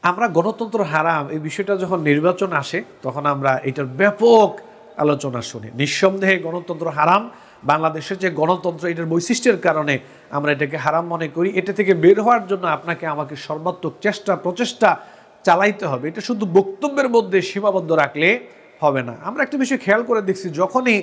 আমরা গণতন্ত্র হারাম এই বিষয়টা যখন নির্বাচন আসে তখন আমরা এটার ব্যাপক আলোচনা শুনি। নিঃসন্দেহে গণতন্ত্র হারাম। বাংলাদেশের যে গণতন্ত্র এটার বৈশিষ্ট্যের কারণে আমরা এটাকে হারাম মনে করি। এটা থেকে বের হওয়ার জন্য আপনাকে আমাকে সর্বাত্মক প্রচেষ্টা চালাইতে হবে। এটা শুধু বক্তব্যের মধ্যে সীমাবদ্ধ রাখলে হবে না। আমরা একটা বিষয় খেয়াল করে দেখছি, যখনই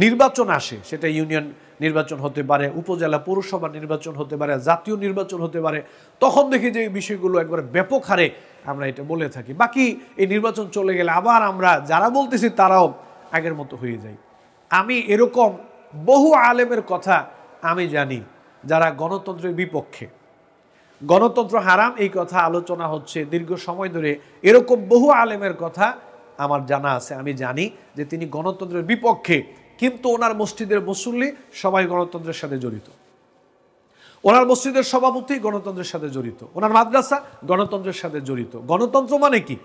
নির্বাচন আসে, সেটা ইউনিয়ন নির্বাচন হতে পারে, উপজেলা পৌরসভা নির্বাচন হতে পারে, জাতীয় নির্বাচন হতে পারে, তখন দেখি যে এই বিষয়গুলো একবারে ব্যাপক হারে আমরা এটা বলে থাকি। বাকি এই নির্বাচন চলে গেলে আবার আমরা যারা বলতেছি তারাও আগের মতো হয়ে যায়। আমি এরকম বহু আলেমের কথা আমি জানি যারা গণতন্ত্রের বিপক্ষে। গণতন্ত্র হারাম এই কথা আলোচনা হচ্ছে দীর্ঘ সময় ধরে। এরকম বহু আলেমের কথা আমার জানা আছে। আমি জানি যে তিনি গণতন্ত্রের বিপক্ষে, কিন্তু ওনার মসজিদের মুসল্লি সবাই গণতন্ত্রের সাথে জড়িত। ওনার মসজিদের সভাপতি গণতন্ত্রের সাথে জড়িত, ওনার মাদ্রাসা গণতন্ত্রের সাথে জড়িত। গণতন্ত্র মানে কি?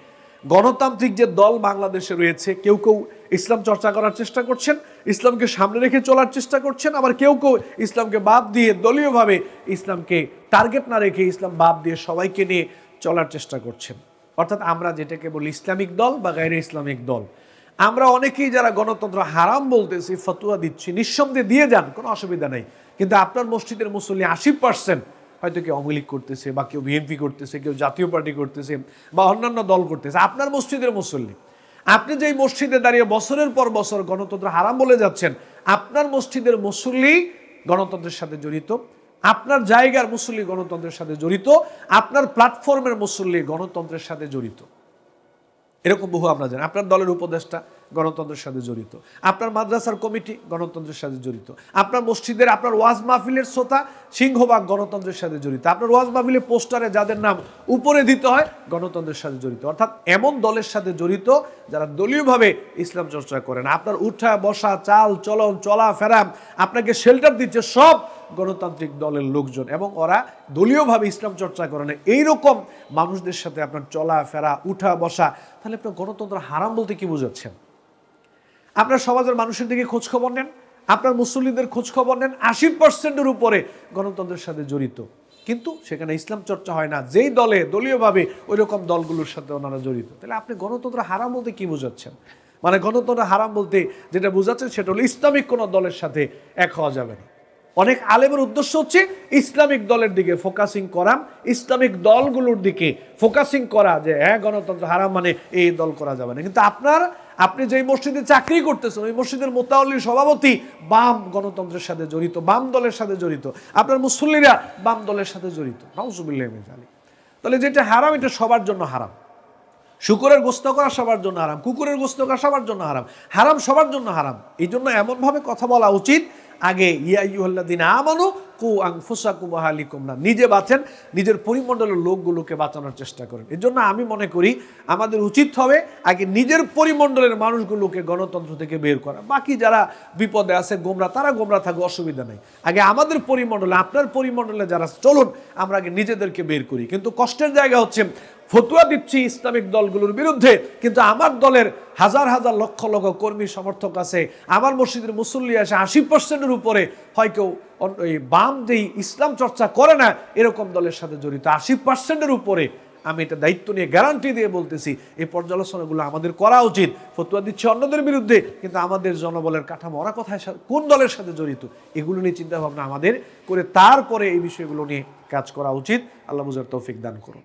গণতান্ত্রিক যে দল বাংলাদেশে রয়েছে, কেউ কেউ ইসলাম চর্চা করার চেষ্টা করছেন, ইসলামকে সামনে রেখে চলার চেষ্টা করছেন, আবার কেউ কেউ ইসলামকে বাদ দিয়ে দলীয়ভাবে ইসলামকে টার্গেট না রেখে ইসলাম বাদ দিয়ে সবাইকে নিয়ে চলার চেষ্টা করছেন। অর্থাৎ আমরা যেটাকে বলি ইসলামিক দল বা গায়রে ইসলামিক দল। আমরা অনেকেই যারা গণতন্ত্র হারাম বলতেছি, ফতোয়া দিচ্ছি, নিঃসন্দেহে দিয়ে যান, কোনো অসুবিধা নেই। কিন্তু আপনার মসজিদের মুসল্লি 80% হয়তো কেউ আওয়ামী লীগ করতেছে, বা কেউ বিএনপি করতেছে, কেউ জাতীয় পার্টি করতেছে, বা অন্যান্য দল করতেছে। আপনার মসজিদের মুসল্লি, আপনি যেই মসজিদে দাঁড়িয়ে বছরের পর বছর গণতন্ত্র হারাম বলে যাচ্ছেন, আপনার মসজিদের মুসল্লি গণতন্ত্রের সাথে জড়িত, আপনার জায়গার মুসল্লি গণতন্ত্রের সাথে জড়িত, আপনার প্ল্যাটফর্মের মুসল্লি গণতন্ত্রের সাথে জড়িত। এরকম বহু আমরা জানি। আপনার দলের উপদেষ্টা গণতন্ত্রের সাথে জড়িত, আপনার মাদ্রাসার কমিটি গণতন্ত্রের সাথে জড়িত, আপনার মসজিদের আপনার ওয়াজ মাহফিলের শ্রোতা সিংহভাগ গণতন্ত্রের সাথে জড়িত, আপনার ওয়াজ মাহফিলের পোস্টারে যাদের নাম উপরে দিতে হয় গণতন্ত্রের সাথে জড়িত। অর্থাৎ এমন দলের সাথে জড়িত যারা দলীয়ভাবে ইসলাম চর্চা করেন। আপনার উঠা বসা, চাল চলন, চলাফেরা, আপনাকে শেল্টার দিচ্ছে সব গণতান্ত্রিক দলের লোকজন, এবং ওরা দলীয়ভাবে ইসলাম চর্চা করেন। এইরকম মানুষদের সাথে আপনার চলাফেরা, উঠা বসা, তাহলে আপনার গণতন্ত্র হারাম বলতে কি বোঝাচ্ছেন? আপনার সমাজের মানুষের দিকে খোঁজখবর নেন, আপনার মুসল্লিদের খোঁজখবর নেন, 80%-এর উপরে গণতন্ত্রের সাথে জড়িত, কিন্তু সেখানে ইসলাম চর্চা হয় না। যেই দলে দলীয়ভাবে ওই রকম দলগুলোর সাথে ওনারা জড়িত। তাহলে আপনি গণতন্ত্র হারাম বলতে কি বোঝাচ্ছেন? মানে গণতন্ত্র হারাম বলতে যেটা বোঝাচ্ছেন সেটা হলো ইসলামিক কোনো দলের সাথে এক হওয়া যাবে না। অনেক আলেমের উদ্দেশ্য হচ্ছে ইসলামিক দলের দিকে ফোকাসিং করা, ইসলামিক দলগুলোর দিকে ফোকাসিং করা, যে হ্যাঁ গণতন্ত্র হারাম মানে এই দল করা যাবে না। কিন্তু আপনি যেই মসজিদে চাকরি করতেছেন ওই মসজিদের মোতাওয়াল্লির সভাপতি বাম গণতন্ত্রের সাথে জড়িত, বাম দলের সাথে জড়িত, আপনার মুসল্লিরা বাম দলের সাথে জড়িত। নাউজুবিল্লাহি মিন যালিক। তাহলে যেটা হারাম এটা সবার জন্য হারাম। শুকরের গোস্ত করা সবার জন্য হারাম, কুকুরের গোস্ত করা সবার জন্য হারাম, হারাম সবার জন্য হারাম। এই জন্য এমনভাবে কথা বলা উচিত, আগে ইয়া আইয়ুহাল্লাযীনা আমানু কু আনফুসাকুম ওয়া আহলিকুম নার, নিজে বাঁচেন, নিজের পরিমণ্ডলের লোকগুলোকে বাঁচানোর চেষ্টা করেন। এর জন্য আমি মনে করি আমাদের উচিত হবে আগে নিজের পরিমণ্ডলের মানুষগুলোকে গণতন্ত্র থেকে বের করা। বাকি যারা বিপদে আছে গোমরা, তারা গোমরা থাকবে, অসুবিধা নেই। আগে আমাদের পরিমণ্ডলে, আপনার পরিমণ্ডলে যারা, চলুন আমরা আগে নিজেদেরকে বের করি। কিন্তু কষ্টের জায়গা হচ্ছে ফতুয়া দিচ্ছি ইসলামিক দলগুলোর বিরুদ্ধে, কিন্তু আমার দলের হাজার হাজার লক্ষ লক্ষ কর্মী সমর্থক আছে, আমার মসজিদের মুসল্লি আছে 80%-এর উপরে, হয় কেউ ওই বাম যেই ইসলাম চর্চা করে না এরকম দলের সাথে জড়িত 80%-এর উপরে। আমি এটা দায়িত্ব নিয়ে গ্যারান্টি দিয়ে বলতেছি, এই পর্যালোচনাগুলো আমাদের করা উচিত। ফতুয়া দিচ্ছে অন্যদের বিরুদ্ধে, কিন্তু আমাদের জনবলের কাঠামো ওরা কোথায়, কোন দলের সাথে জড়িত, এগুলো নিয়ে চিন্তা ভাবনা আমাদের করে তারপরে এই বিষয়গুলো নিয়ে কাজ করা উচিত। আল্লাহ বুঝার তৌফিক দান করুন।